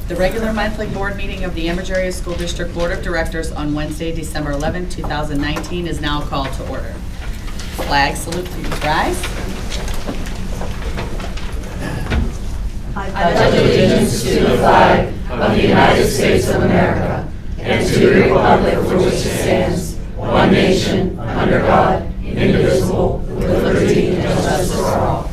The regular monthly board meeting of the Ambridge Area School District Board of Directors on Wednesday, December 11, 2019 is now called to order. Flag salute, please rise. I pledge allegiance to the flag of the United States of America and to the republic for which it stands, one nation, under God, indivisible, with liberty and justice for all.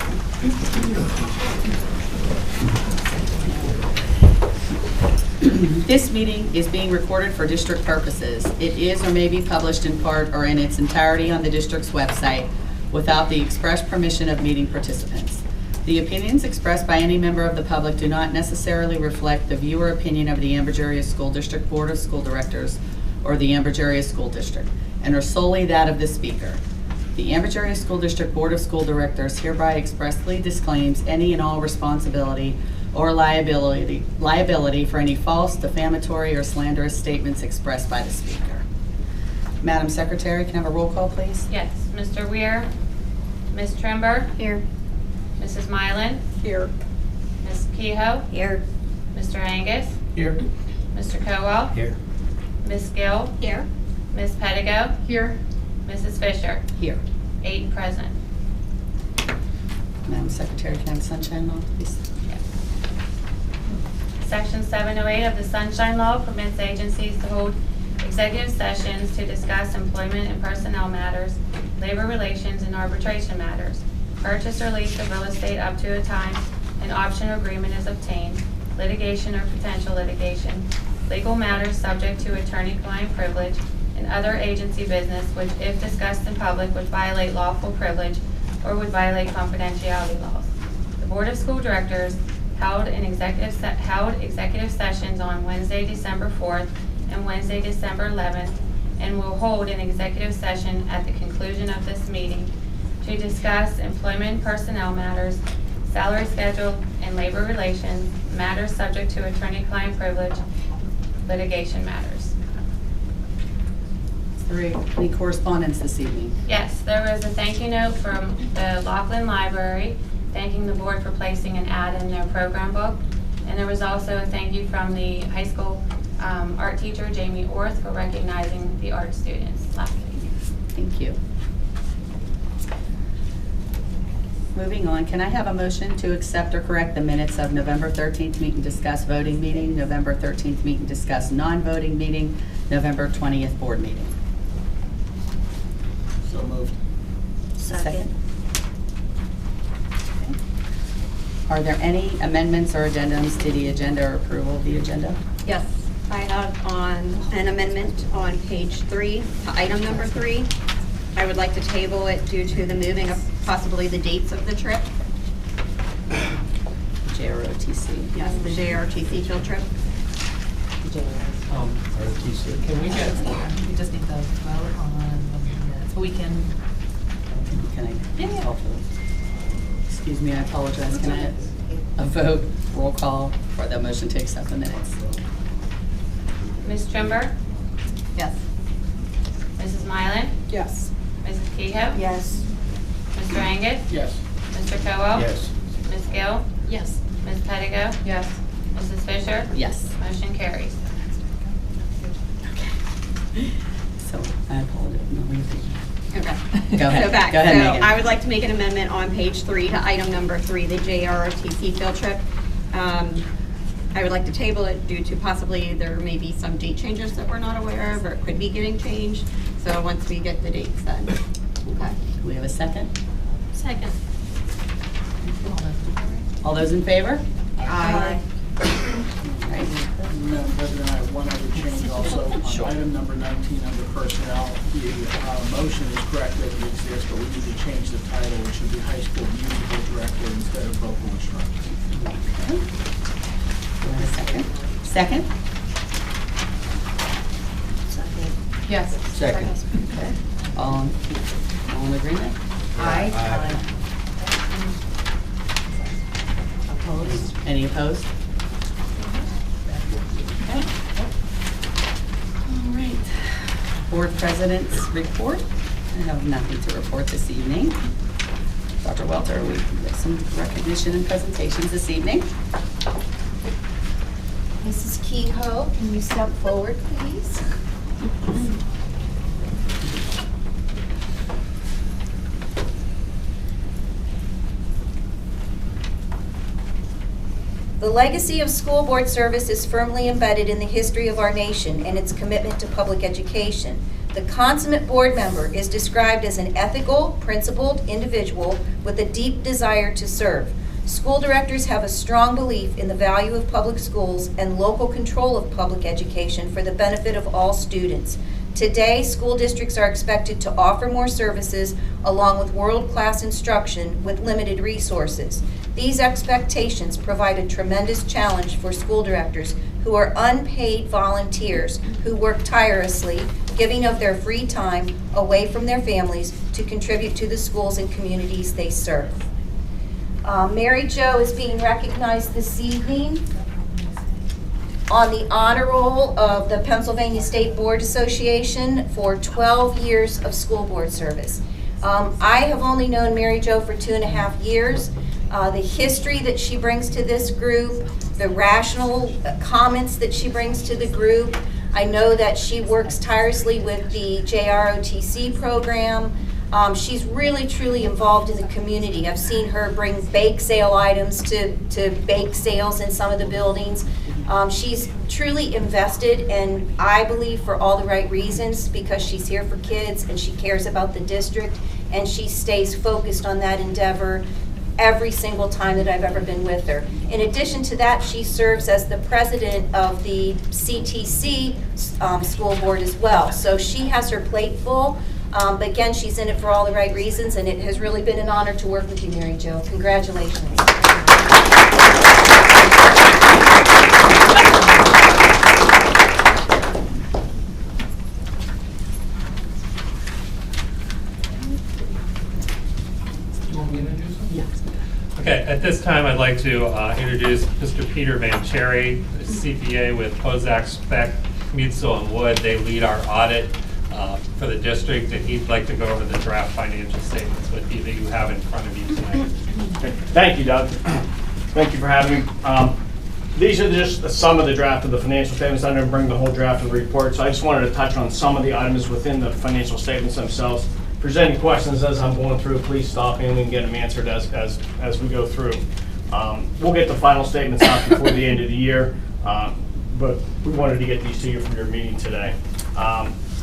This meeting is being recorded for district purposes. It is or may be published in part or in its entirety on the district's website without the express permission of meeting participants. The opinions expressed by any member of the public do not necessarily reflect the view or opinion of the Ambridge Area School District Board of School Directors or the Ambridge Area School District, and are solely that of the speaker. The Ambridge Area School District Board of School Directors hereby expressly disclaims any and all responsibility or liability for any false, defamatory, or slanderous statements expressed by the speaker. Madam Secretary, can I have a roll call, please? Yes. Mr. Weir? Ms. Trimber? Here. Mrs. Mylan? Here. Ms. Kehoe? Here. Mr. Angus? Here. Mr. Cowell? Here. Ms. Gill? Here. Ms. Pettigo? Here. Mrs. Fisher? Here. 8 present. Madam Secretary, can I have sunshine law, please? Yes. Section 708 of the Sunshine Law permits agencies to hold executive sessions to discuss employment and personnel matters, labor relations, and arbitration matters, purchase or lease of real estate up to a time an option or agreement is obtained, litigation or potential litigation, legal matters subject to attorney-client privilege, and other agency business which, if discussed in public, would violate lawful privilege or would violate confidentiality laws. The Board of School Directors held executive sessions on Wednesday, December 4th and Wednesday, December 11th, and will hold an executive session at the conclusion of this meeting to discuss employment personnel matters, salary schedule, and labor relations, matters subject to attorney-client privilege, litigation matters. Is there any correspondence this evening? Yes, there was a thank you note from the Laughlin Library thanking the board for placing an ad in their program book. And there was also a thank you from the high school art teacher, Jamie Orth, for recognizing the art students last week. Thank you. Moving on, can I have a motion to accept or correct the minutes of November 13th meet and discuss voting meeting, November 13th meet and discuss non-voting meeting, November 20th board meeting? So moved. Second. Okay. Are there any amendments or addendums to the agenda or approval of the agenda? Yes, I have an amendment on page 3 to item number 3. I would like to table it due to the moving of possibly the dates of the trip. JROTC. Yes, the JRTC field trip. RTC. Can we get, we just need to vote on the minutes, so we can. Can I Yeah. call for this? Excuse me, I apologize. Can I have a vote, roll call for the motion to accept the minutes? Ms. Trimber? Yes. Mrs. Mylan? Yes. Mrs. Kehoe? Yes. Mr. Angus? Yes. Mr. Cowell? Yes. Ms. Gill? Yes. Ms. Pettigo? Yes. Mrs. Fisher? Yes. Motion carries. So I apologize. No, what do you think? Okay. Go ahead. So back. Go ahead, So Megan. I would like to make an amendment on page 3 to item number 3, the JROTC field trip. I would like to table it due to possibly there may be some date changes that we're not aware of, or it could be getting changed. So once we get the dates then. Okay. Do we have a second? Second. All those in favor? Aye. All right. Madam President, I have one other change also. Sure. On item number 19 under personnel, the motion is correct as it exists, but we need to change the title. It should be high school musical director instead of vocal instructor. Okay. Do I have a second? Second? Yes. Second. Okay. All in agreement? Aye. Opposed? Any opposed? Okay. All right. Board President's report. I have nothing to report this evening. Dr. Welter, we have some recognition and presentations this evening. Mrs. Kehoe, can you step forward, please? The legacy of school board service is firmly embedded in the history of our nation and its commitment to public education. The consummate board member is described as an ethical, principled individual with a deep desire to serve. School directors have a strong belief in the value of public schools and local control of public education for the benefit of all students. Today, school districts are expected to offer more services along with world-class instruction with limited resources. These expectations provide a tremendous challenge for school directors who are unpaid volunteers who work tirelessly, giving of their free time away from their families to contribute to the schools and communities they serve. Mary Jo is being recognized this evening on the honor roll of the Pennsylvania State Board Association for 12 years of school board service. I have only known Mary Jo for 2.5 years. The history that she brings to this group, the rational comments that she brings to the group. I know that she works tirelessly with the JROTC program. She's really, truly involved in the community. I've seen her bring bake sale items to bake sales in some of the buildings. She's truly invested, and I believe for all the right reasons, because she's here for kids and she cares about the district, and she stays focused on that endeavor every single time that I've ever been with her. In addition to that, she serves as the president of the CTC school board as well. So she has her plate full, but again, she's in it for all the right reasons, and it has really been an honor to work with you, Mary Jo. Congratulations. Okay, at this time, I'd like to introduce Mr. Peter Mancheri, CPA with Kozak, Speck, Muetzel and Wood. They lead our audit for the district, and he'd like to go over the draft financial statements with you that you have in front of you tonight. Thank you, Doug. Thank you for having me. These are just some of the draft of the financial statements. I didn't bring the whole draft of the report, so I just wanted to touch on some of the items within the financial statements themselves. If there's any questions as I'm going through, please stop me and we can get them answered as we go through. We'll get the final statements out before the end of the year, but we wanted to get these to you for your meeting today.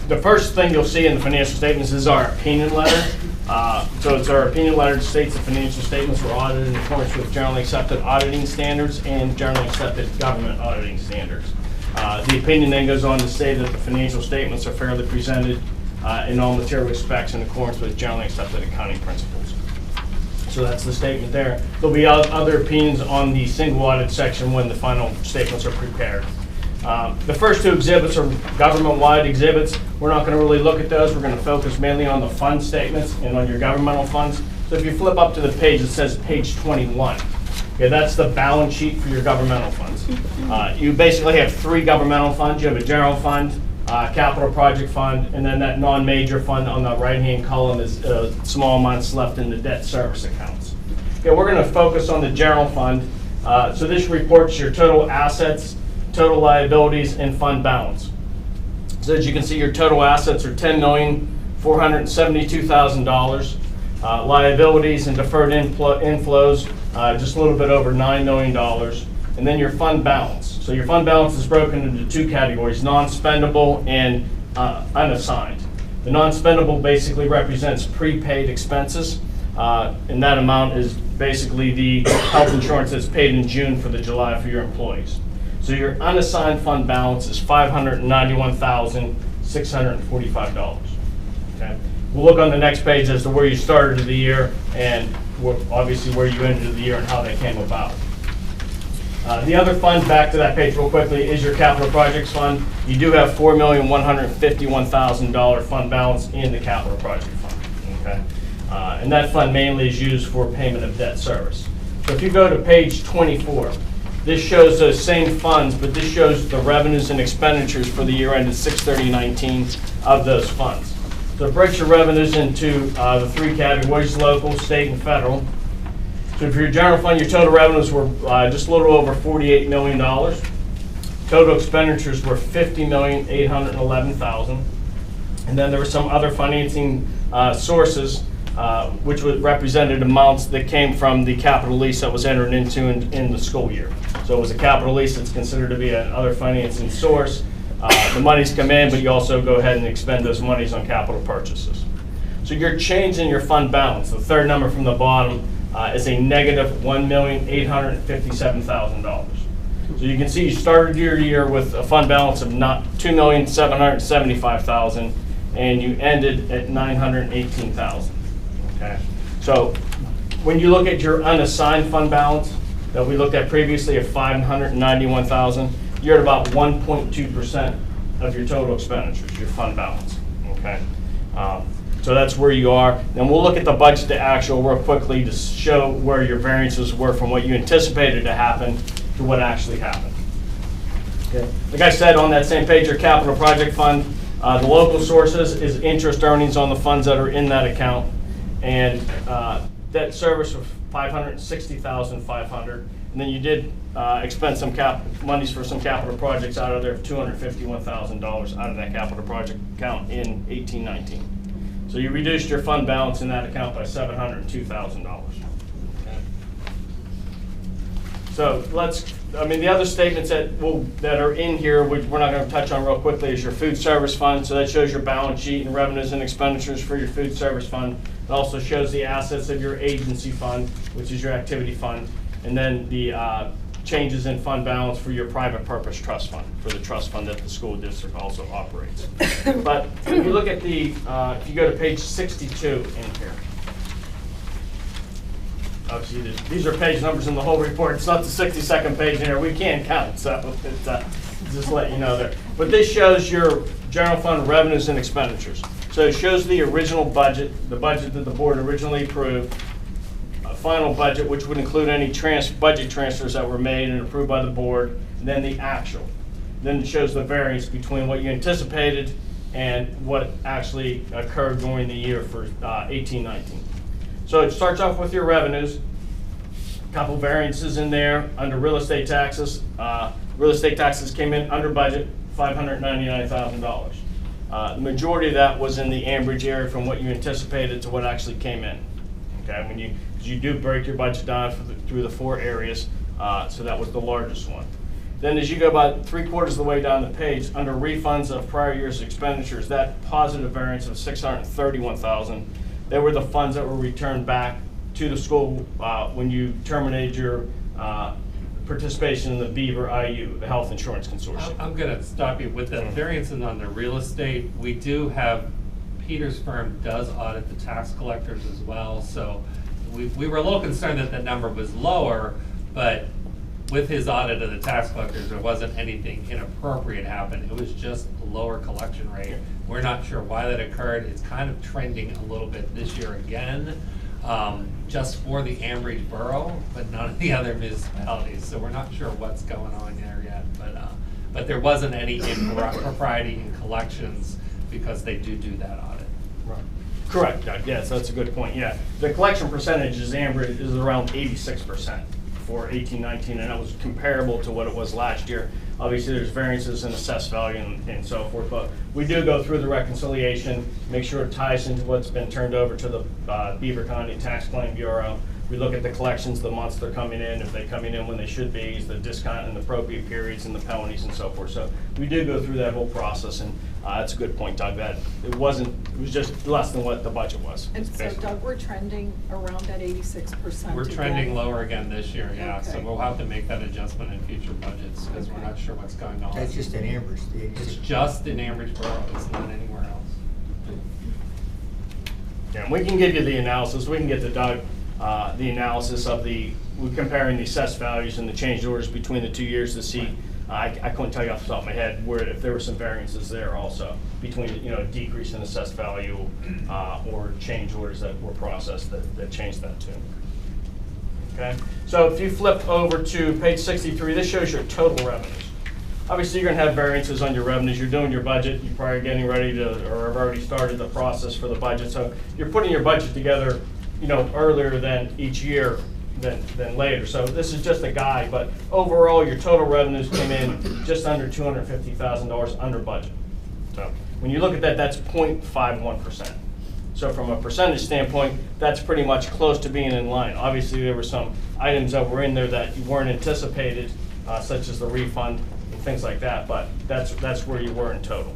The first thing you'll see in the financial statements is our opinion letter. So it's our opinion letter that states the financial statements were audited in accordance with generally accepted auditing standards and generally accepted government auditing standards. The opinion then goes on to say that the financial statements are fairly presented in all material respects in accordance with generally accepted accounting principles. So that's the statement there. There'll be other opinions on the single audit section when the final statements are prepared. The first two exhibits are government-wide exhibits. We're not going to really look at those. We're going to focus mainly on the fund statements and on your governmental funds. So if you flip up to the page, it says page 21. Okay, that's the balance sheet for your governmental funds. You basically have three governmental funds. You have a general fund, capital project fund, and then that non-major fund on the right-hand column is small amounts left in the debt service accounts. Okay, we're going to focus on the general fund. So this reports your total assets, total liabilities, and fund balance. So as you can see, your total assets are $10,472,000. Liabilities and deferred inflows, just a little bit over $9 million. And then your fund balance. So your fund balance is broken into two categories, non-spendable and unassigned. The non-spendable basically represents prepaid expenses, and that amount is basically the health insurance that's paid in June for the July for your employees. So your unassigned fund balance is $591,645. Okay. We'll look on the next page as to where you started the year and obviously where you ended the year and how they came about. The other fund, back to that page real quickly, is your capital projects fund. You do have $4,151,000 fund balance in the capital project fund. Okay. And that fund mainly is used for payment of debt service. So if you go to page 24, this shows those same funds, but this shows the revenues and expenditures for the year ended 6/30/19 of those funds. So it breaks your revenues into the three categories, local, state, and federal. So for your general fund, your total revenues were just a little over $48 million. Total expenditures were $50,811,000. And then there were some other financing sources, which represented amounts that came from the capital lease that was entered into in the school year. So it was a capital lease that's considered to be another financing source. The monies come in, but you also go ahead and expend those monies on capital purchases. So your change in your fund balance, the third number from the bottom, is a negative $1,857,000. So you can see you started your year with a fund balance of $2,775,000, and you ended at $918,000. Okay. So when you look at your unassigned fund balance that we looked at previously of $591,000, you're at about 1.2% of your total expenditures, your fund balance. Okay. So that's where you are. And we'll look at the budget to actual real quickly to show where your variances were from what you anticipated to happen to what actually happened. Okay. Like I said, on that same page, your capital project fund, the local sources is interest earnings on the funds that are in that account, and debt service of $560,500. And then you did expend some monies for some capital projects out of there of $251,000 out of that capital project account in 18-19. So you reduced your fund balance in that account by $702,000. Okay. So the other statements that are in here, which we're not going to touch on real quickly, is your food service fund. So that shows your balance sheet and revenues and expenditures for your food service fund. It also shows the assets of your agency fund, which is your activity fund, and then the changes in fund balance for your private purpose trust fund, for the trust fund that the school district also operates. But if you look at if you go to page 62 in here, obviously these are page numbers in the whole report. It's not the 62nd page in here. We can't count, so it's, just let you know there. But this shows your general fund revenues and expenditures. So it shows the original budget, the budget that the board originally approved, final budget, which would include any budget transfers that were made and approved by the board, and then the actual. Then it shows the variance between what you anticipated and what actually occurred during the year for 18-19. So it starts off with your revenues, a couple variances in there under real estate taxes. Real estate taxes came in under budget, $599,000. The majority of that was in the Ambridge area from what you anticipated to what actually came in. Okay, you do break your budget down through the 4 areas, so that was the largest one. Then as you go about 3/4 of the way down the page, under refunds of prior year's expenditures, that positive variance of $631,000, they were the funds that were returned back to the school when you terminated your participation in the Beaver IU, the Health Insurance Consortium. I'm going to stop you with the variances on the real estate. We do have, Peter's firm does audit the tax collectors as well, so we were a little concerned that the number was lower, but with his audit of the tax collectors, there wasn't anything inappropriate happen. It was just a lower collection rate. We're not sure why that occurred. It's kind of trending a little bit this year again, just for the Ambridge borough, but none of the other municipalities. So we're not sure what's going on there yet, but there wasn't any impropriety in collections because they do that audit. Right. Correct, Doug. Yes, that's a good point. Yeah, the collection percentage is Ambridge is around 86% for 18-19, and that was comparable to what it was last year. Obviously, there's variances in assessed value and so forth, but we do go through the reconciliation, make sure it ties into what's been turned over to the Beaver County Tax Claim Bureau. We look at the collections, the months they're coming in, if they're coming in when they should be, the discount and the appropriate periods and the penalties and so forth. So we do go through that whole process, and that's a good point, Doug. That it was just less than what the budget was. And so, Doug, we're trending around that 86%. We're trending lower again this year, yeah. Okay. So we'll have to make that adjustment in future budgets because we're not sure what's going on. That's just in Ambridge, the It's 86. just in Ambridge Borough. It's not anywhere else. Yeah, and we can give you the analysis. We can get to Doug the analysis of we're comparing the assessed values and the change orders between the 2 years to see. I couldn't tell you off the top of my head if there were some variances there also between a decrease in assessed value or change orders that were processed that changed that too. Okay, so if you flip over to page 63, this shows your total revenues. Obviously, you're going to have variances on your revenues. You're doing your budget. You're probably getting ready to, or have already started the process for the budget. So you're putting your budget together, earlier than each year than later. So this is just a guide, but overall, your total revenues came in just under $250,000 under budget. So when you look at that, that's 0.51%. So from a percentage standpoint, that's pretty much close to being in line. Obviously, there were some items that were in there that you weren't anticipated, such as the refund and things like that, but that's where you were in total.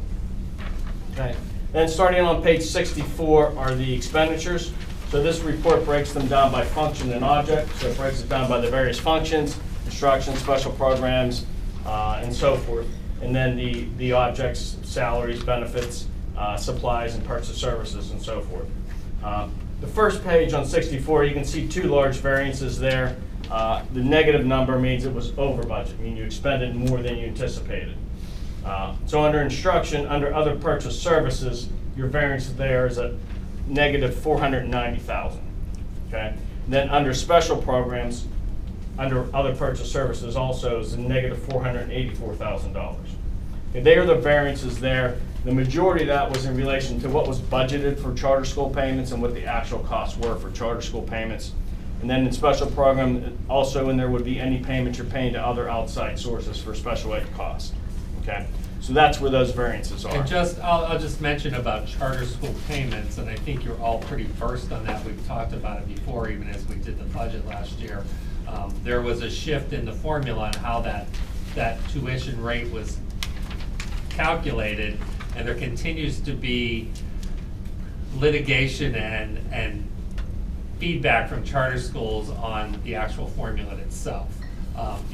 Okay. Then starting on page 64 are the expenditures. So this report breaks them down by function and object. So it breaks it down by the various functions, instruction, special programs, and so forth. And then the objects, salaries, benefits, supplies, and parts of services, and so forth. The first page on 64, you can see two large variances there. The negative number means it was over budget, meaning you expended more than you anticipated. So under instruction, under other purchase services, your variance there is a negative $490,000. Okay. And then under special programs, under other purchase services, also is a negative $484,000. Okay, they are the variances there. The majority of that was in relation to what was budgeted for charter school payments and what the actual costs were for charter school payments. And then in special program, also in there would be any payments you're paying to other outside sources for special ed costs. Okay, so that's where those variances are. And I'll just mention about charter school payments, and I think you're all pretty versed on that. We've talked about it before, even as we did the budget last year. There was a shift in the formula on how that tuition rate was calculated, and there continues to be litigation and feedback from charter schools on the actual formula itself.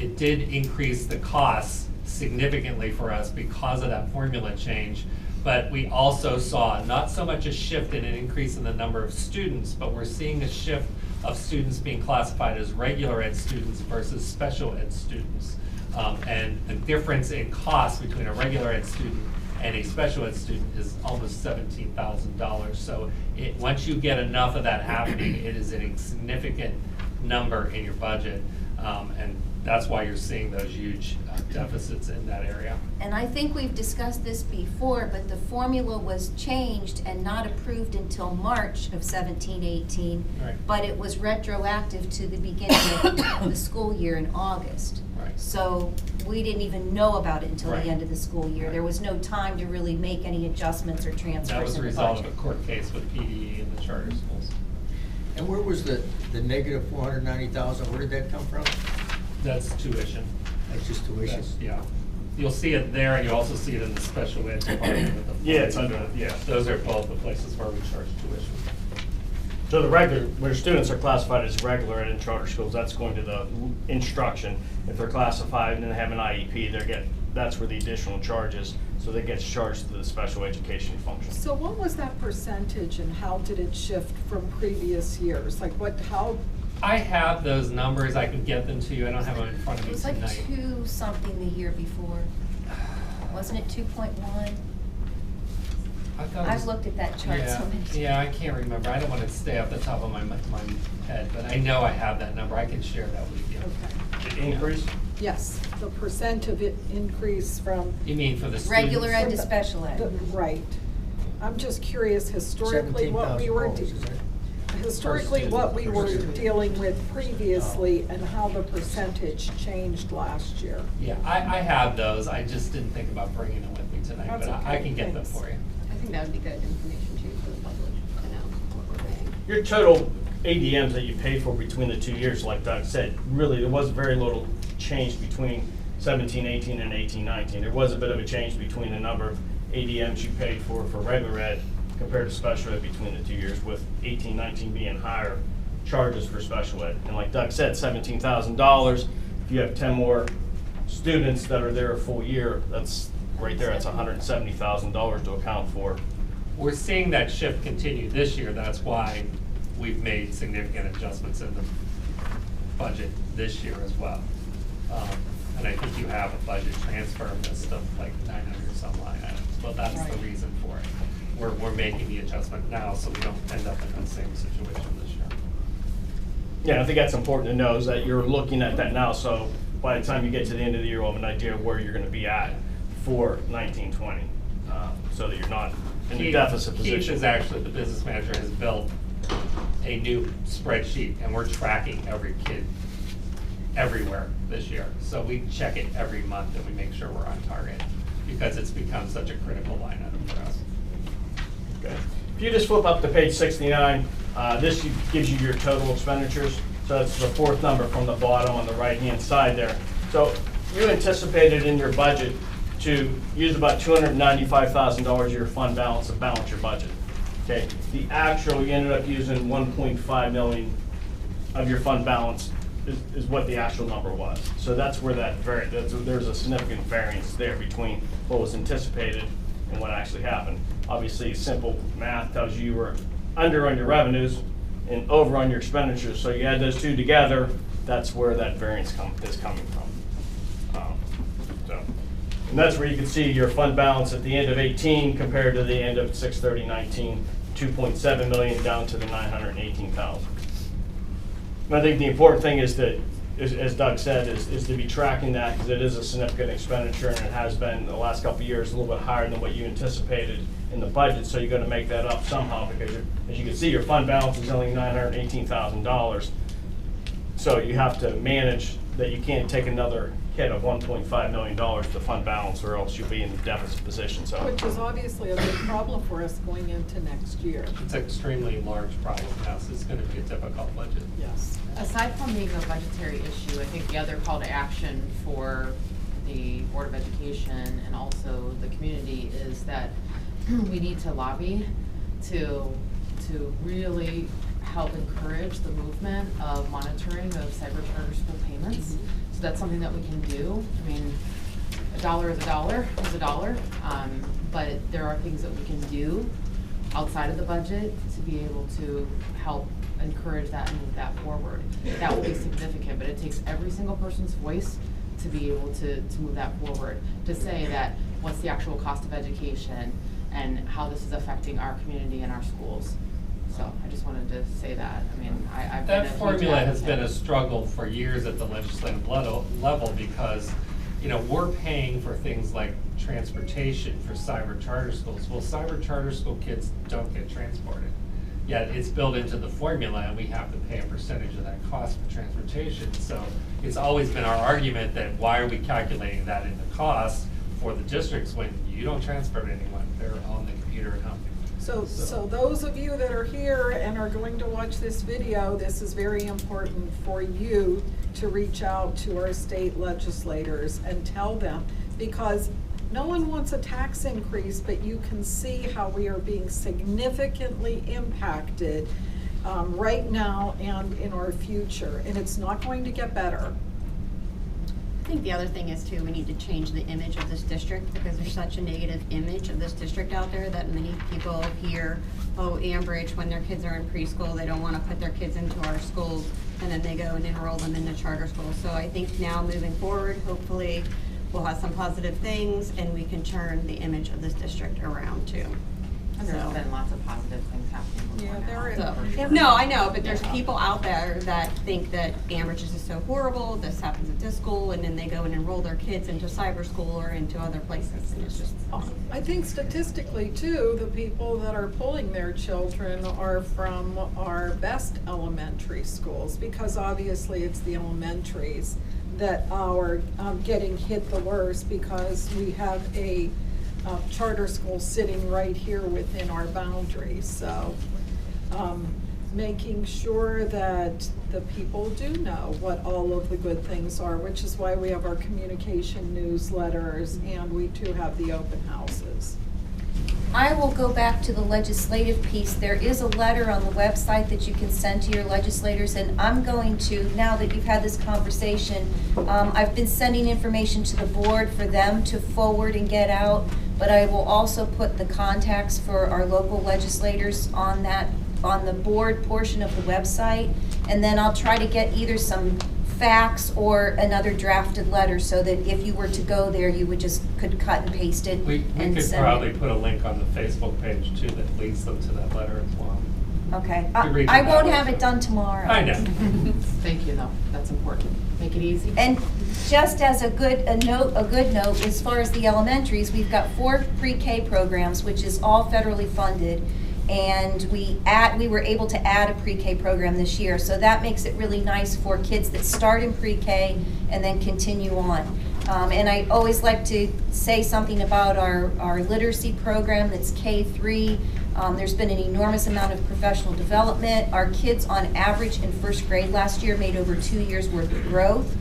It did increase the costs significantly for us because of that formula change, but we also saw not so much a shift in an increase in the number of students, but we're seeing a shift of students being classified as regular ed students versus special ed students. And the difference in cost between a regular ed student and a special ed student is almost $17,000. So once you get enough of that happening, it is a significant number in your budget. And that's why you're seeing those huge deficits in that area. And I think we've discussed this before, but the formula was changed and not approved until March of 17-18. Right. But it was retroactive to the beginning of the school year in August. Right. So we didn't even know about it until Right. the end of the school year. Right. There was no time to really make any adjustments or transfers That was in the the result budget. of a court case with PDE and the charter schools. And where was the negative 490,000? Where did that come from? That's tuition. That's just tuition. Yeah. You'll see it there, and you also see it in the special ed department. With the Yeah, it's under, yeah. Those are both the places where we charge tuition. So the regular, where students are classified as regular ed in charter schools, that's going to the instruction. If they're classified and have an IEP, that's where the additional charge is. So that gets charged to the special education function. So what was that percentage and how did it shift from previous years? Like how? I have those numbers. I can get them to you. I don't have them in front of It me was like tonight. 2 something the year before. Wasn't it 2.1? I thought it I've was- looked at that chart so many times. Yeah, I can't remember. I don't want to stay off the top of my head, but I know I have that number. I can share that with you. Okay. The increase? Yes, the percent of it increase from, You mean for the students? Regular ed to special ed. right. I'm just curious historically what we were, $17,000, is that? historically what we were dealing with previously and how the percentage changed last year. Yeah, I have those. I just didn't think about bringing them with me tonight, That's but I okay, can get them thanks. for you. I think that would be good information too for the public to know what we're paying. Your total ADMs that you paid for between the 2 years, like Doug said, really there was very little change between 17-18 and 18-19. There was a bit of a change between the number of ADMs you paid for regular ed compared to special ed between the 2 years, with 18-19 being higher charges for special ed. And like Doug said, $17,000. If you have 10 more students that are there a full year, that's right there. That's $170,000 to account for. We're seeing that shift continue this year. That's why we've made significant adjustments in the budget this year as well. And I think you have a budget transfer list of like 900 some line items. Well, that's the reason for it. We're making the adjustment now so we don't end up in that same situation this year. Yeah, I think that's important to know, is that you're looking at that now, so by the time you get to the end of the year, you'll have an idea of where you're gonna be at for 19-20, so that you're not in a deficit Keith position. is actually, the business manager has built a new spreadsheet, and we're tracking every kid everywhere this year. So we check it every month and we make sure we're on target because it's become such a critical line item for us. Okay. If you just flip up to page 69, this gives you your total expenditures. So it's the fourth number from the bottom on the right-hand side there. So you anticipated in your budget to use about $295,000 of your fund balance to balance your budget. Okay. The actual, you ended up using 1.5 million of your fund balance is what the actual number was. So that's where there's a significant variance there between what was anticipated and what actually happened. Obviously, simple math tells you were under on your revenues and over on your expenditures. So you add those two together, that's where that variance is coming from. And that's where you can see your fund balance at the end of 18 compared to the end of 6/30/19, 2.7 million down to the 918,000. And I think the important thing is that, as Doug said, is to be tracking that because it is a significant expenditure and it has been the last couple of years a little bit higher than what you anticipated in the budget. So you're going to make that up somehow because, as you can see, your fund balance is only $918,000. So you have to manage that you can't take another hit of $1.5 million to fund balance or else you'll be in the deficit position. So, Which is obviously a big problem for us going into next year. It's an extremely large problem now, so it's going to be a difficult budget. Yes. Aside from being a budgetary issue, I think the other call to action for the Board of Education and also the community is that we need to lobby to really help encourage the movement of monitoring of cyber charter school payments. So that's something that we can do. I mean, a dollar is a dollar, but there are things that we can do outside of the budget to be able to help encourage that and move that forward. That will be significant, but it takes every single person's voice to be able to move that forward, to say that what's the actual cost of education and how this is affecting our community and our schools. So I just wanted to say that. I mean, I've been a That huge formula has advocate. been a struggle for years at the legislative level because, you know, we're paying for things like transportation for cyber charter schools. Well, cyber charter school kids don't get transported. Yet it's built into the formula and we have to pay a percentage of that cost for transportation. So it's always been our argument that why are we calculating that in the cost for the districts when you don't transport anyone? They're on the computer at home. So those of you that are here and are going to watch this video, this is very important for you to reach out to our state legislators and tell them, because no one wants a tax increase, but you can see how we are being significantly impacted right now and in our future, and it's not going to get better. I think the other thing is too, we need to change the image of this district because there's such a negative image of this district out there that many people hear, oh, Ambridge, when their kids are in preschool, they don't want to put their kids into our schools, and then they go and enroll them in the charter school. So I think now moving forward, hopefully we'll have some positive things and we can turn the image of this district around too. And there's been lots of positive things happening before Yeah, now. there is. So, no, I know, but there's people out there that think that Ambridge is so horrible, this happens at this school, and then they go and enroll their kids into cyber school or into other places, and it's just awesome. I think statistically too, the people that are pulling their children are from our best elementary schools, because obviously it's the elementaries that are getting hit the worst, because we have a charter school sitting right here within our boundaries. So making sure that the people do know what all of the good things are, which is why we have our communication newsletters and we too have the open houses. I will go back to the legislative piece. There is a letter on the website that you can send to your legislators, and I'm going to, now that you've had this conversation, I've been sending information to the board for them to forward and get out, but I will also put the contacts for our local legislators on the board portion of the website, and then I'll try to get either some facts or another drafted letter so that if you were to go there, you could cut and paste it We and could send probably it. put a link on the Facebook page too that links them to that letter as well. Okay, You read I it won't that have way. it done tomorrow. I know. Thank you though, that's important. Make it easy. And just as a good note, as far as the elementaries, we've got 4 pre-K programs, which is all federally funded. And we were able to add a pre-K program this year. So that makes it really nice for kids that start in pre-K and then continue on. And I always like to say something about our literacy program that's K-3. There's been an enormous amount of professional development. Our kids on average in first grade last year made over 2 years worth of growth.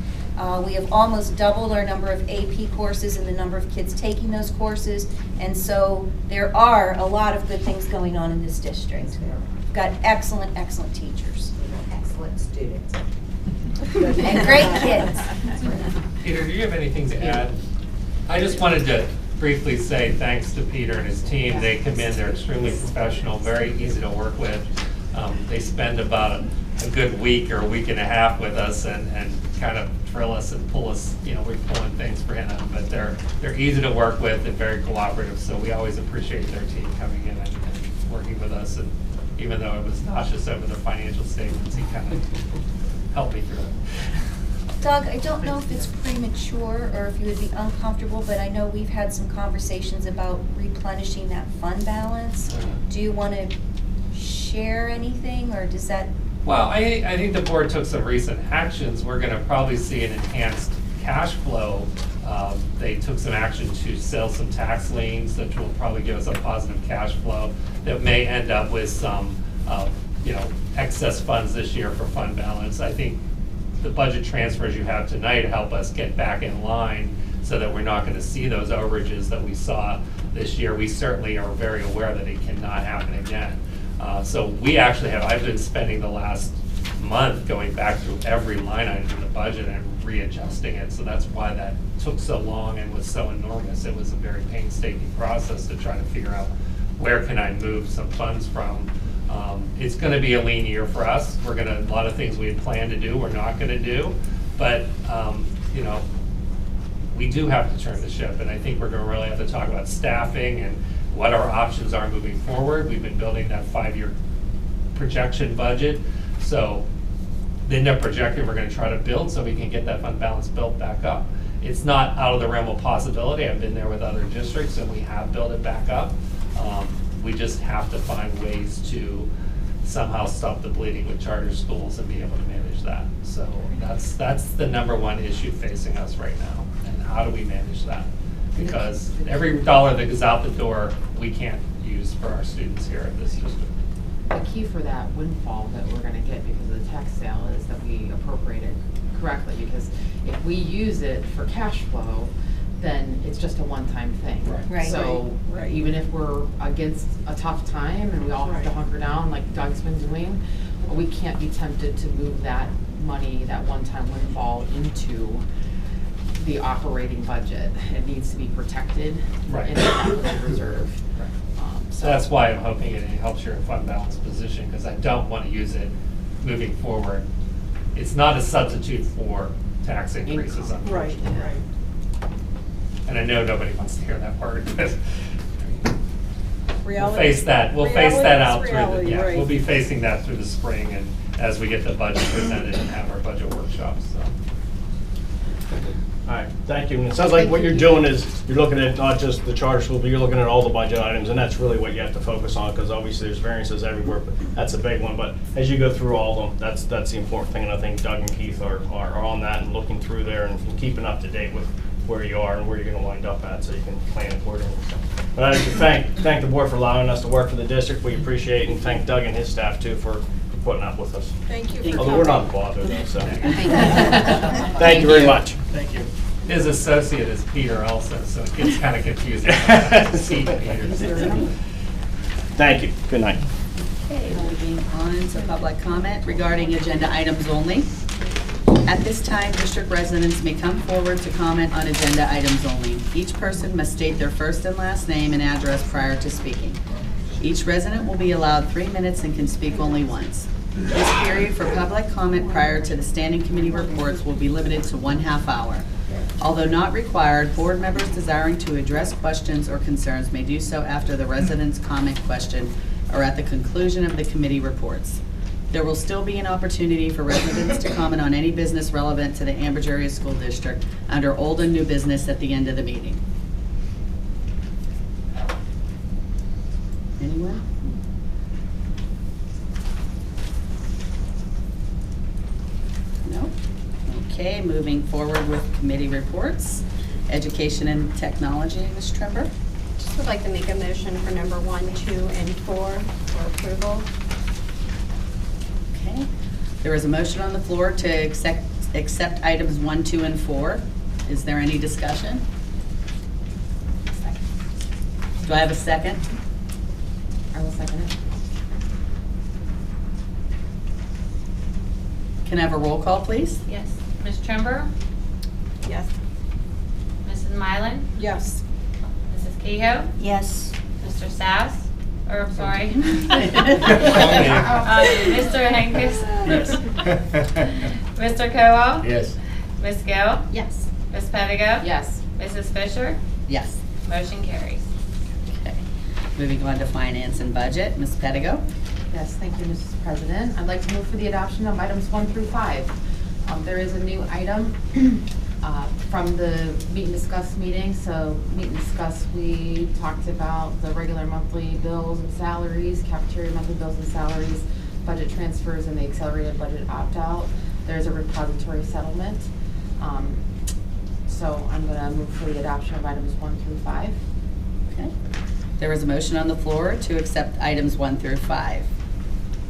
We have almost doubled our number of AP courses and the number of kids taking those courses. And so there are a lot of good things going on in this district. We've got excellent, excellent teachers. Excellent students. And great kids. Peter, do you have anything to add? I just wanted to briefly say thanks to Peter and his team. They come in, they're extremely professional, very easy to work with. They spend about a good week or a week and a half with us and kind of drill us and pull us, we're pulling things for him, but they're easy to work with and very cooperative, so we always appreciate their team coming in and working with us. And even though it was nauseous over the financial statements, he kind of helped me through it. Doug, I don't know if it's premature or if you would be uncomfortable, but I know we've had some conversations about replenishing that fund balance. Do you want to share anything, or does that? Well, I think the board took some recent actions. We're going to probably see an enhanced cash flow. They took some action to sell some tax liens, which will probably give us a positive cash flow that may end up with some, excess funds this year for fund balance. I think the budget transfers you have tonight help us get back in line so that we're not going to see those overages that we saw this year. We certainly are very aware that it cannot happen again. So we actually I've been spending the last month going back through every line item in the budget and readjusting it. So that's why that took so long and was so enormous. It was a very painstaking process to try to figure out where can I move some funds from. It's going to be a lean year for us. A lot of things we had planned to do, we're not going to do. But, we do have to turn the ship. And I think we're going to really have to talk about staffing and what our options are moving forward. We've been building that 5-year projection budget. So then they're projecting we're going to try to build so we can get that fund balance built back up. It's not out of the realm of possibility. I've been there with other districts and we have built it back up. We just have to find ways to somehow stop the bleeding with charter schools and be able to manage that. So that's the number one issue facing us right now. And how do we manage that? Because every dollar that goes out the door, we can't use for our students here at this district. The key for that windfall that we're going to get because of the tax sale is that we appropriate it correctly. Because if we use it for cash flow, then it's just a one-time thing. Right. So even if we're against a tough time and we all have to hunker down like Doug's been doing, we can't be tempted to move that money, that one-time windfall, into the operating budget. It needs to be protected in the capital reserve. So that's why I'm hoping it helps your fund balance position, because I don't want to use it moving forward. It's not a substitute for tax increases, unfortunately. Right. And I know nobody wants to hear that part, because we'll Reality- face that. We'll face that out reality, through right. we'll be facing that through the spring and as we get the budget presented and have our budget workshops. So. All right, thank you. And it sounds like what you're doing is you're looking at not just the charter school, but you're looking at all the budget items, and that's really what you have to focus on, because obviously there's variances everywhere, but that's a big one. But as you go through all of them, that's the important thing, and I think Doug and Keith are on that and looking through there and keeping up to date with where you are and where you're going to wind up at, so you can plan accordingly. But I'd like to thank the board for allowing us to work for the district. We appreciate it, and thank Doug and his staff too for putting up with us. Thank you for Although we're coming. not bothered though, so. Thank you very much. Thank you. His associate is Peter also, so it gets kind of confusing. See Peter. Thank you. Good night. Okay, moving on to public comment regarding agenda items only. At this time, district residents may come forward to comment on agenda items only. Each person must state their first and last name and address prior to speaking. Each resident will be allowed 3 minutes and can speak only once. This period for public comment prior to the standing committee reports will be limited to 1/2 hour. Although not required, board members desiring to address questions or concerns may do so after the resident's comment question or at the conclusion of the committee reports. There will still be an opportunity for residents to comment on any business relevant to the Ambridge Area School District under old and new business at the end of the meeting. Anyone? Okay, moving forward with committee reports. Education and Technology, Ms. Trimber. Just would like to make a motion for number 1, 2, and 4 for approval. Okay. There is a motion on the floor to accept items 1, 2, and 4. Is there any discussion? Do I have a second? I will second it. Can I have a roll call, please? Yes. Ms. Trimber? Yes. Mrs. Mylan? Yes. Mrs. Kehoe? Yes. Mr. Sass? Or, I'm sorry. Yes. Mr. Angus? Yes. Mr. Cowell? Yes. Ms. Gill? Yes. Ms. Pettigo? Yes. Mrs. Fisher? Yes. Motion carries. Okay. Moving on to Finance and Budget, Ms. Pettigo. Yes, thank you, Mrs. President. I'd like to move for the adoption of items 1 through 5. There is a new item from the Meet and Discuss meeting. So Meet and Discuss, we talked about the regular monthly bills and salaries, cafeteria monthly bills and salaries, budget transfers, and the accelerated budget opt-out. There's a repository settlement. So I'm going to move for the adoption of items 1 through 5. Okay. There is a motion on the floor to accept items 1 through 5.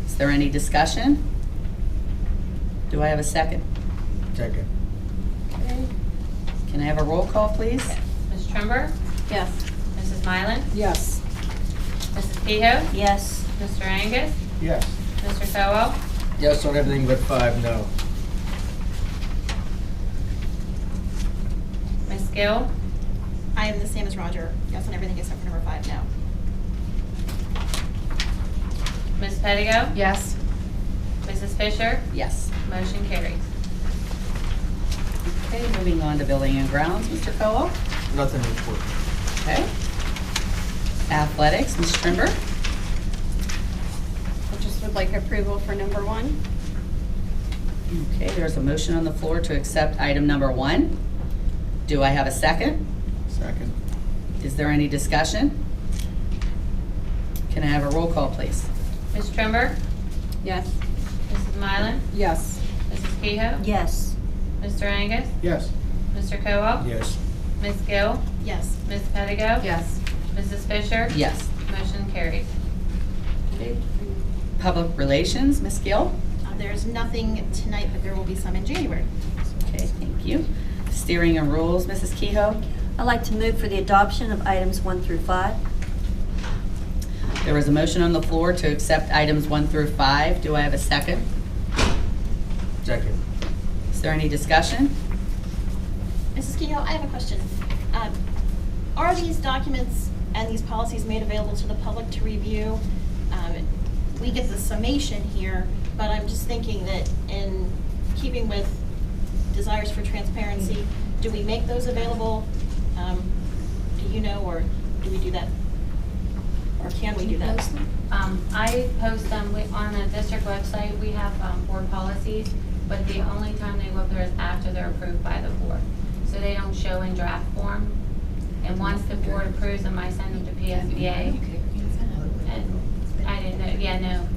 Is there any discussion? Do I have a second? Second. Okay. Can I have a roll call, please? Ms. Trimber? Yes. Mrs. Mylan? Yes. Mrs. Kehoe? Yes. Mr. Angus? Yes. Mr. Cowell? Yes on everything but 5, no. Ms. Gill? I am the same as Roger. Yes on everything except for number 5, no. Ms. Pettigo? Yes. Mrs. Fisher? Yes. Motion carries. Okay, moving on to Building and Grounds, Mr. Cowell. Nothing to report. Okay. Athletics, Ms. Trimber. I just would like approval for number 1. Okay, there's a motion on the floor to accept item number 1. Do I have a second? Second. Is there any discussion? Can I have a roll call, please? Ms. Trimber? Yes. Mrs. Mylan? Yes. Mrs. Kehoe? Yes. Mr. Angus? Yes. Mr. Cowell? Yes. Ms. Gill? Yes. Ms. Pettigo? Yes. Mrs. Fisher? Yes. Motion carries. Okay. Public Relations, Ms. Gill. There's nothing tonight, but there will be some in January. Okay, thank you. Steering and Rules, Mrs. Kehoe. I'd like to move for the adoption of items 1 through 5. There is a motion on the floor to accept items 1 through 5. Do I have a second? Second. Is there any discussion? Mrs. Kehoe, I have a question. Are these documents and these policies made available to the public to review? We get the summation here, but I'm just thinking that in keeping with desires for transparency, do we make those available? Do you know, or do we do that? Or can we do that? I post them on the district website. We have board policies, but the only time they go up there is after they're approved by the board. So they don't show in draft form. And once the board approves them, I send them to PSBA. And I didn't know, yeah, no.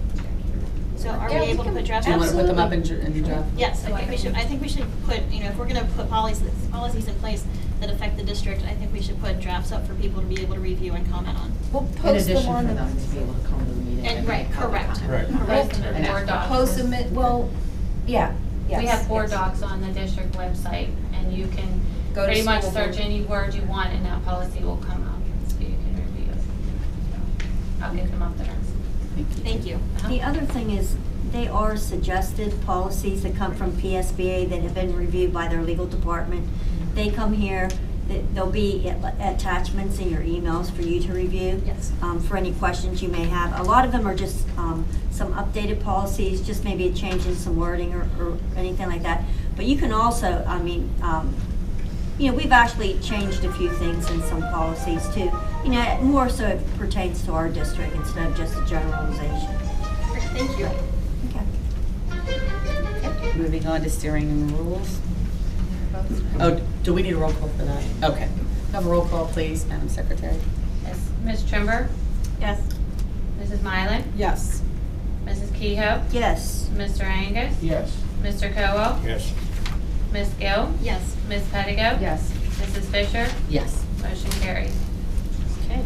So are we able to put drafts? Do you want to put them up in draft? Yes, I think we should put, if we're gonna put policies in place that affect the district, I think we should put drafts up for people to be able to review and comment on. We'll In post them addition on for them to be able to come to the meeting. And, right, make public correct. comment. Right. Post them in board docs. Post them, well, yeah, yes. We have board yes. docs on the district website, and you can Go to pretty much school search board. any word you want, and that policy will come up, so you can review it. So, I'll get them up there. Thank you. Uh-huh. The other thing is, they are suggested policies that come from PSBA that have been reviewed by their legal department. They come here, there'll be attachments in your emails for you to review. Yes. For any questions you may have. A lot of them are just some updated policies, just maybe a change in some wording or anything like that. But you can also, we've actually changed a few things in some policies too. More so it pertains to our district instead of just a generalization. Thank you. Okay. Moving on to Steering and Rules. Oh, do we need a roll call for that? Okay. Have a roll call, please, Madam Secretary. Yes. Ms. Trimber? Yes. Mrs. Mylan? Yes. Mrs. Kehoe? Yes. Mr. Angus? Yes. Mr. Cowell? Yes. Ms. Gill? Yes. Ms. Pettigo? Yes. Mrs. Fisher? Yes. Motion carries. Okay.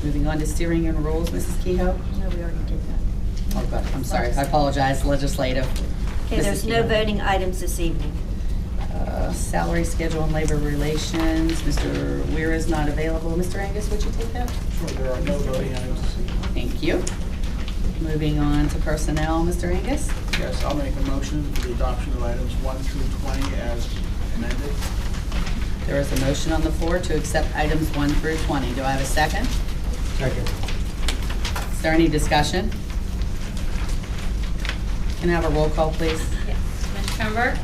Moving on to steering and rules, Mrs. Kehoe? No, we already did that. Oh, God, I'm sorry, I apologize, legislative. Okay, Mrs. there's no Kehoe. voting items this evening. Salary schedule and labor relations, Mr. Weir is not available. Mr. Angus, would you take that? Sure, there are no voting items this evening. Thank you. Moving on to personnel, Mr. Angus? Yes, I'll make a motion for the adoption of items 1 through 20 as amended. There is a motion on the floor to accept items 1 through 20. Do I have a second? Second. Is there any discussion? Can I have a roll call, please? Yes. Ms. Schomburg?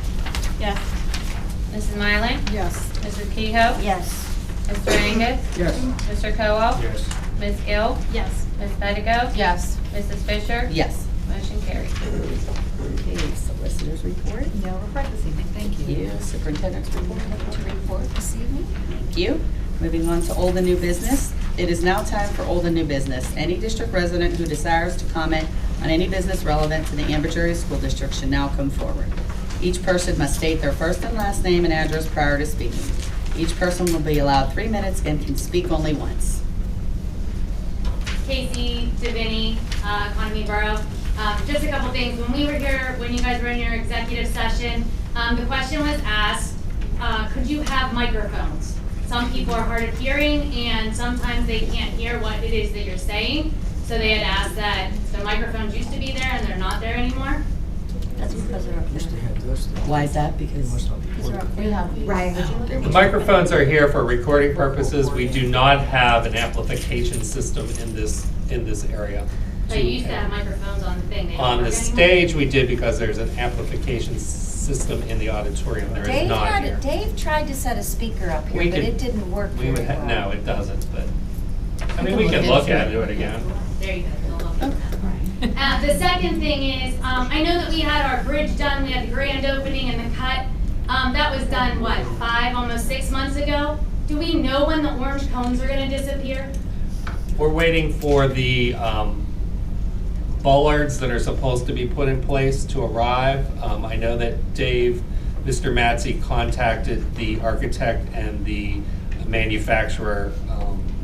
Yes. Mrs. Mylan? Yes. Mrs. Kehoe? Yes. Mr. Angus? Yes. Mr. Kowal? Yes. Ms. Gill? Yes. Ms. Pettigo? Yes. Mrs. Fisher? Yes. Motion carries. Okay, solicitors report. No report this evening, thank Thank you. Superintendent's report. To report this evening? Thank you. Moving on to old and new business. It is now time for old and new business. Any district resident who desires to comment on any business relevant to the Ambridge Area School District should now come forward. Each person must state their first and last name and address prior to speaking. Each person will be allowed 3 minutes and can speak only once. Casey, Davini, Economy Borough. Just a couple things. When we were here, when you guys were in your executive session, the question was asked, could you have microphones? Some people are hard of hearing and sometimes they can't hear what it is that you're saying. So they had asked that the microphones used to be there and they're not there anymore. That's because they're up Used to there. have this. Why is that? Because The microphones are here for recording purposes. We do not have an amplification system in this area. They used to have microphones on the thing. They don't On the work anymore. stage, we did because there's an amplification system in the auditorium. There is not here. Dave tried to set a speaker up here, We but could- it didn't work We very would well. no, it doesn't, but, I mean, we can look at it again. There you go. They'll look at that. The second thing is, I know that we had our bridge done, we had the grand opening and the cut. That was done, what, 5, almost 6 months ago? Do we know when the orange cones are gonna disappear? We're waiting for the bollards that are supposed to be put in place to arrive. I know that Dave, Mr. Matsey contacted the architect and the manufacturer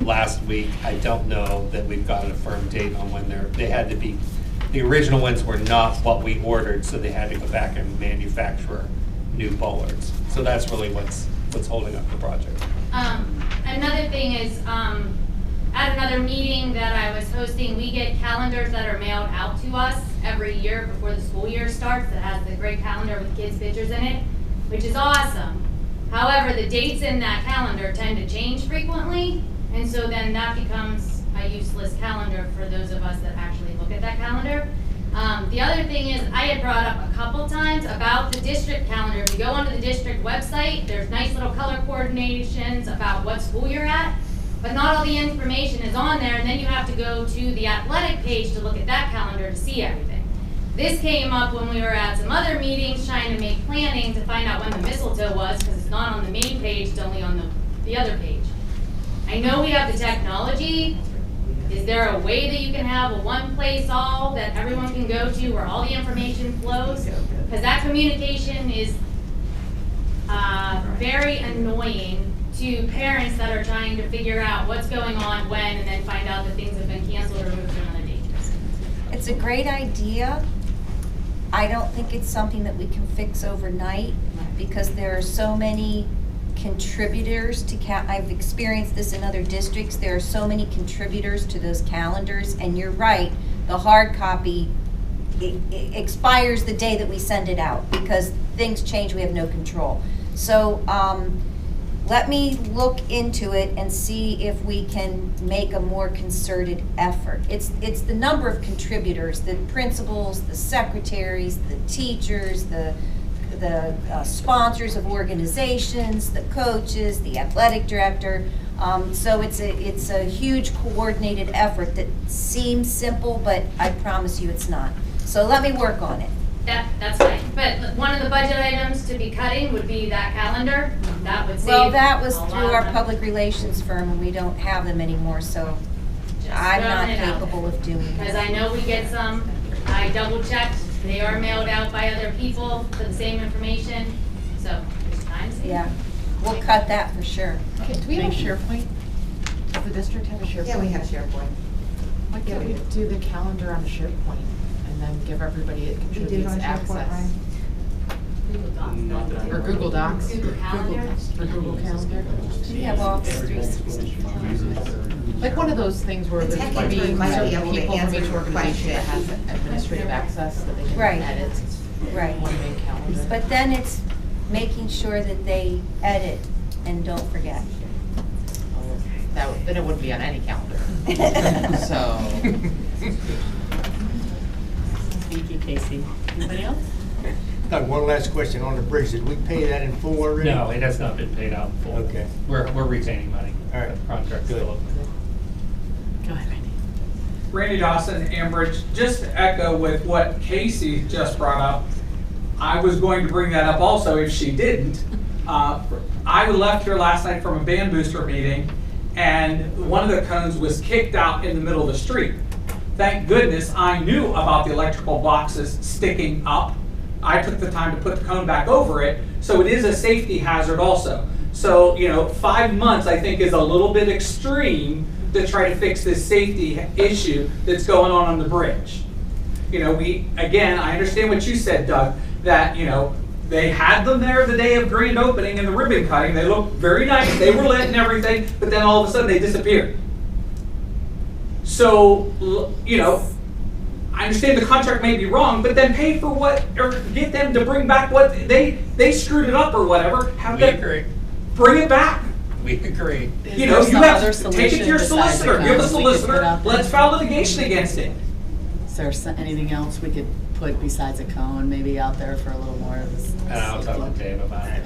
last week. I don't know that we've got a firm date on when they had to be, the original ones were not what we ordered, so they had to go back and manufacture new bollards. So that's really what's holding up the project. Another thing is, at another meeting that I was hosting, we get calendars that are mailed out to us every year before the school year starts that has the great calendar with kids' pictures in it, which is awesome. However, the dates in that calendar tend to change frequently, and so then that becomes a useless calendar for those of us that actually look at that calendar. The other thing is, I had brought up a couple times about the district calendar. If you go onto the district website, there's nice little color coordinations about what school you're at, but not all the information is on there, and then you have to go to the athletic page to look at that calendar to see everything. This came up when we were at some other meetings trying to make planning to find out when the mistletoe was, because it's not on the main page, it's only on the other page. I know we have the technology. Is there a way that you can have a one place all that everyone can go to where all the information flows? Because that communication is very annoying to parents that are trying to figure out what's going on when and then find out that things have been canceled or moved to another date. It's a great idea. I don't think it's something that we can fix overnight because there are so many contributors to I've experienced this in other districts. There are so many contributors to those calendars, and you're right, the hard copy it expires the day that we send it out because things change, we have no control. So let me look into it and see if we can make a more concerted effort. It's the number of contributors, the principals, the secretaries, the teachers, the sponsors of organizations, the coaches, the athletic director. So it's a huge coordinated effort that seems simple, but I promise you it's not. So let me work on it. That's fine. But one of the budget items to be cutting would be that calendar. That would save. Well, that was a lot through of our money. public relations firm, and we don't have them anymore, so Just I'm not throwing it out capable there. of doing Because that. I know we get some, I double checked, they are mailed out by other people for the same information, so I'm seeing. Yeah, we'll cut that for sure. Okay, do we have a SharePoint? Does the district have a SharePoint? Yeah, we have SharePoint. Why can't we do the calendar on a SharePoint and then give everybody it We do it contributes on SharePoint, access? Ryan. Google Docs. Or Google Docs? Google Calendar. Or Google Calendar? We have Office 365. Like one of those things where The there's tech maybe intern might be certain able to people from answer each your organization that has question. administrative access that they Right. can edit Right. one main calendar. But then it's making sure that they edit and don't forget. Then it wouldn't be on any calendar. So. Thank you, Casey. Anybody else? Doug, one last question on the bridge. Did we pay that in full already? No, it has not been paid out in full. Okay. We're retaining money. All right. The contract's Good. still open. Go ahead, Randy. Randy Dawson, Ambridge. Just to echo with what Casey just brought up, I was going to bring that up also if she didn't. I left here last night from a band booster meeting, and one of the cones was kicked out in the middle of the street. Thank goodness I knew about the electrical boxes sticking up. I took the time to put the cone back over it, so it is a safety hazard also. So, 5 months I think is a little bit extreme to try to fix this safety issue that's going on the bridge. Again, I understand what you said, Doug, that, they had them there the day of grand opening and the ribbon cutting. They looked very nice, they were lit and everything, but then all of a sudden they disappeared. So, I understand the contract may be wrong, but then pay for what, or get them to bring back what they screwed it up or whatever. Have We them agree. bring it back. We agree. Is You there some have other to take it to your solution besides the solicitor. You have a cones we could put solicitor. out there? Let's file litigation against it. Is there anything else we could put besides a cone, maybe out there for a little more of this? And I'll talk to Dave about it.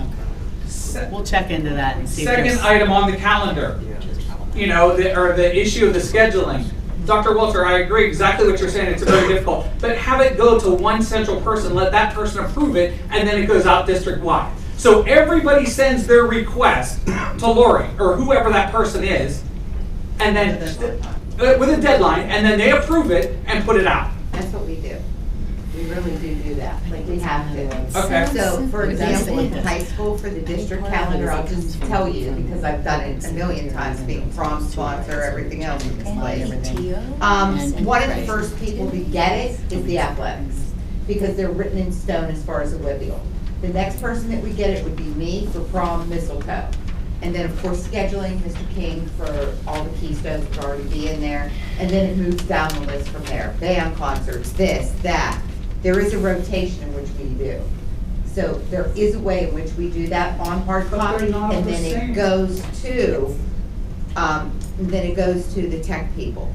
We'll check into that and see if Second there's. item on the calendar, the issue of the scheduling. Dr. Walter, I agree exactly what you're saying. It's very difficult, but have it go to one central person, let that person approve it, and then it goes out district-wide. So everybody sends their request to Lori or whoever that person is, and then with a deadline, and then they approve it and put it out. That's what we do. We really do that, like we have to. Okay. So, for example, in high school, for the district calendar, I'll just tell you, because I've done it a million times, being prom sponsor, everything else in this place. One of the first people to get it is the athletics, because they're written in stone as far as Olivia. The next person that would get it would be me for prom mistletoe. And then, of course, scheduling, Mr. King for all the keystones would already be in there. And then it moves down the list from there. Band concerts, this, that. There is a rotation in which we do. So there is a way in which we do that on hard copy, and then it goes to, the tech people.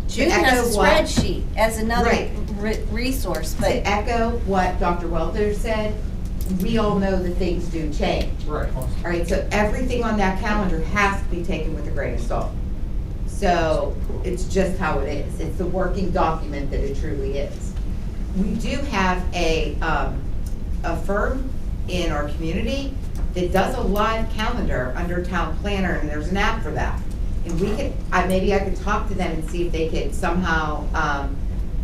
Jude echo has a what- spreadsheet as another Right. resource, To but echo what Dr. Welter said, we all know that things do change. Right. All right, so everything on that calendar has to be taken with a grain of salt. So it's just how it is. It's the working document that it truly is. We do have a firm in our community that does a live calendar under town planner, and there's an app for that. And we could, maybe I could talk to them and see if they could somehow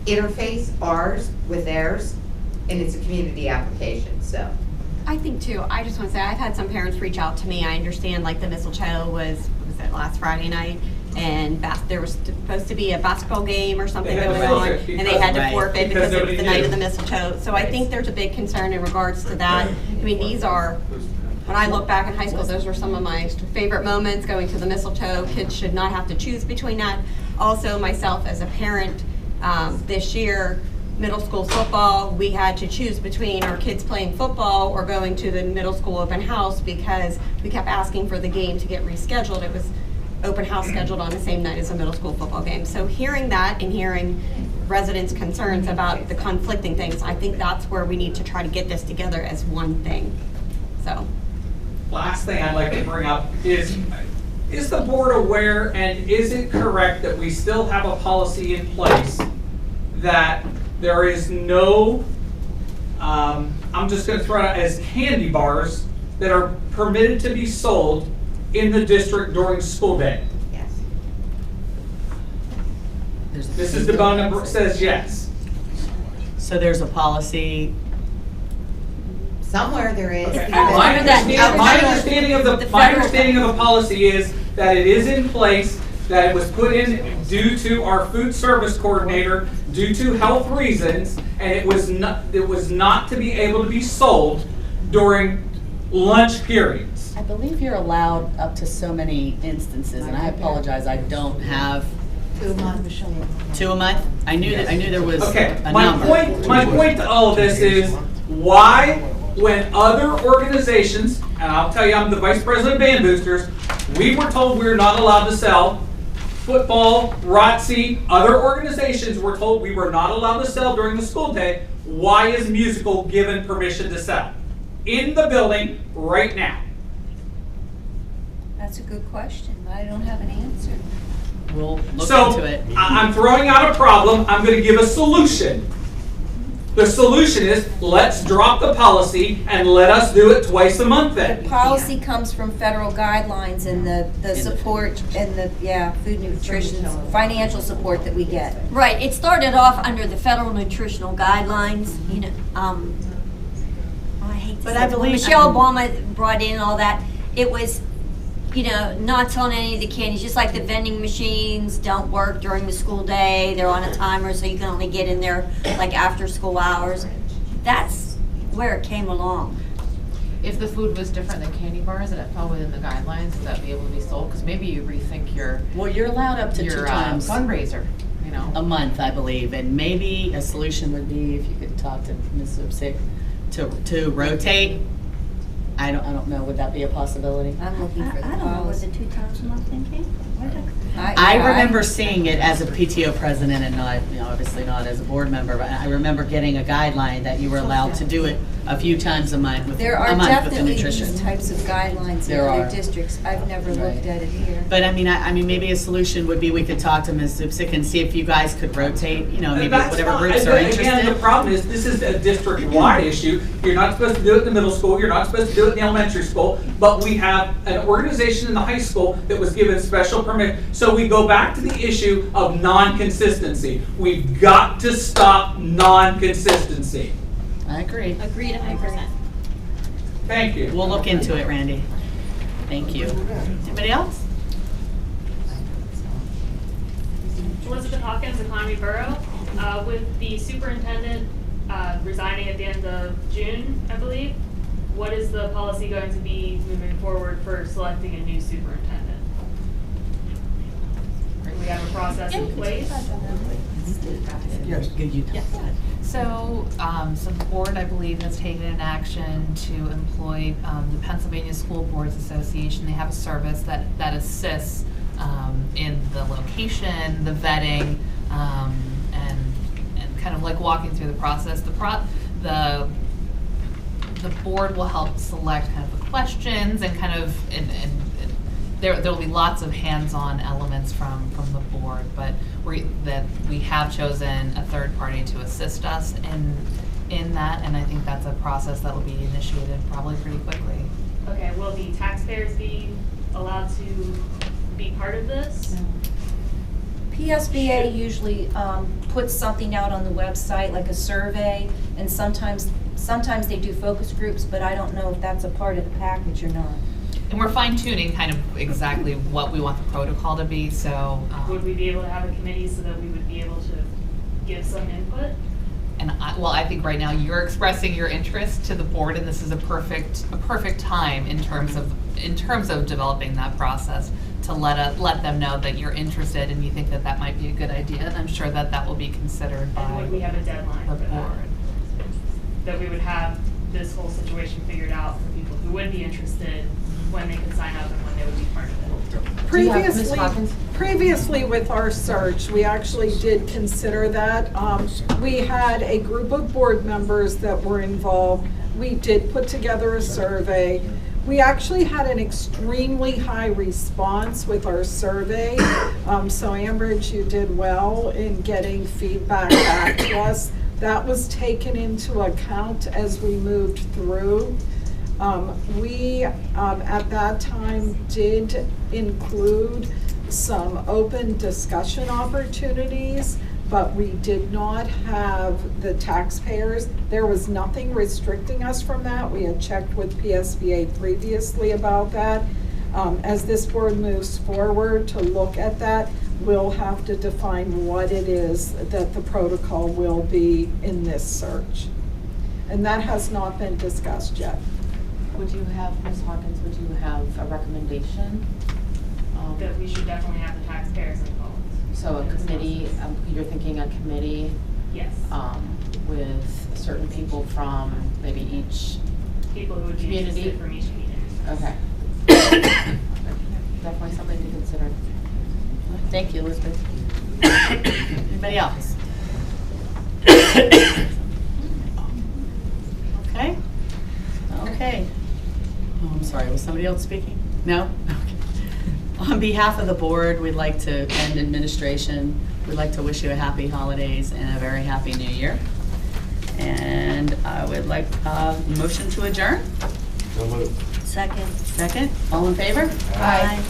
interface ours with theirs, and it's a community application, so. I think too, I just want to say, I've had some parents reach out to me. I understand like the mistletoe was it last Friday night? And there was supposed to be a basketball game or something They had to going on, forfeit and they had to because- forfeit because because it was nobody the night knew. of the mistletoe. So I think there's a big concern in regards to that. I mean, these are, when I look back in high school, those were some of my favorite moments, going to the mistletoe. Kids should not have to choose between that. Also, myself as a parent, this year, middle school football, we had to choose between our kids playing football or going to the middle school open house because we kept asking for the game to get rescheduled. It was open house scheduled on the same night as a middle school football game. So hearing that and hearing residents' concerns about the conflicting things, I think that's where we need to try to get this together as one thing, so. Last thing I'd like to bring up is the board aware, and is it correct that we still have a policy in place that there is no, I'm just going to throw it out as candy bars that are permitted to be sold in the district during school day? Yes. Mrs. DeBona says yes. So there's a policy Somewhere there is. Okay, because- My Federal- understanding of the the federal- understanding of the policy is that it is in place, that it was put in due to our food service coordinator, due to health reasons, and it was not to be able to be sold during lunch periods. I believe you're allowed up to so many instances, and I apologize, I don't have 2 a month, Michelle. 2 a month. I knew there was Okay, a my number. point to all of this is, why, when other organizations, and I'll tell you, I'm the vice president of Band Boosters, we were told we were not allowed to sell football, ROTC, other organizations were told we were not allowed to sell during the school day. Why is Musical given permission to sell in the building right now? That's a good question, but I don't have an answer. We'll look So, into it. I'm throwing out a problem, I'm gonna give a solution. The solution is, let's drop the policy and let us do it twice a month then. The policy comes from federal guidelines and the support and the, food nutrition, financial support that we get. Right, it started off under the federal nutritional guidelines, you know, I hate to But say I it, when believe- Michelle Obama brought in all that, it was, you know, not selling any of the candies, just like the vending machines don't work during the school day, they're on a timer, so you can only get in there like after school hours. That's where it came along. If the food was different than candy bars and it fell within the guidelines, would that be able to be sold? Because maybe you rethink your Well, you're allowed up to 2 times fundraiser, you know? a month, I believe, and maybe a solution would be if you could talk to Ms. Lipsick to rotate. I don't know, would that be a possibility? I'm looking for the I don't know, was policy. it 2 times a month in Kane? I remember seeing it as a PTO president and not, obviously not as a board member, but I remember getting a guideline that you were allowed to do it a few times a month with, There a are month with the definitely nutrition. these types of guidelines in There other are. districts. I've never looked Right. at it here. But I mean, maybe a solution would be we could talk to Ms. Zipsick and see if you guys could rotate, maybe That's whatever fine. groups are Again, the interested. problem is, this is a district-wide issue. You're not supposed to do it in the middle school, you're not supposed to do it in the elementary school, but we have an organization in the high school that was given special permit. So we go back to the issue of non-consistency. We've got to stop non-consistency. I agree. Agreed 100%. Thank you. We'll look into it, Randy. Thank you. Anybody else? Elizabeth Hawkins, Economy Borough. With the superintendent resigning at the end of June, I believe, what is the policy going to be moving forward for selecting a new superintendent? Do we have a process in place? Yes. So the board, I believe, has taken an action to employ the Pennsylvania School Boards Association. They have a service that assists in the location, the vetting, and kind of like walking through the process. The board will help select kind of the questions and kind of and there'll be lots of hands-on elements from the board, but we have chosen a third party to assist us in that, and I think that's a process that will be initiated probably pretty quickly. Okay, will the taxpayers be allowed to be part of this? PSBA usually puts something out on the website, like a survey, and sometimes they do focus groups, but I don't know if that's a part of the package or not. And we're fine tuning kind of exactly what we want the protocol to be, so. Would we be able to have a committee so that we would be able to give some input? And I think right now you're expressing your interest to the board, and this is a perfect time in terms of developing that process to let them know that you're interested and you think that might be a good idea, and I'm sure that will be considered by And would we have a deadline the for that? board. That we would have this whole situation figured out for people who would be interested, when they could sign up and when they would be part of it? Previously with our search, we actually did consider that. We had a group of board members that were involved. We did put together a survey. We actually had an extremely high response with our survey. So Ambridge, you did well in getting feedback back to us. That was taken into account as we moved through. We, at that time, did include some open discussion opportunities but we did not have the taxpayers. There was nothing restricting us from that. We had checked with PSBA previously about that. As this board moves forward to look at that, we'll have to define what it is that the protocol will be in this search. And that has not been discussed yet. Would you have, Ms. Hawkins, would you have a recommendation? That we should definitely have the taxpayers involved. So a committee, you're thinking a committee Yes. with certain people from maybe each People who would be community? interested from each meeting. Okay. Definitely something to consider. Thank you, Elizabeth. Anybody else? Okay. Okay. Oh, I'm sorry, was somebody else speaking? No? Okay. On behalf of the board, we'd like to, and administration, we'd like to wish you a happy holidays and a very happy new year. And I would like a motion to adjourn. Second. Second, all in favor? Aye.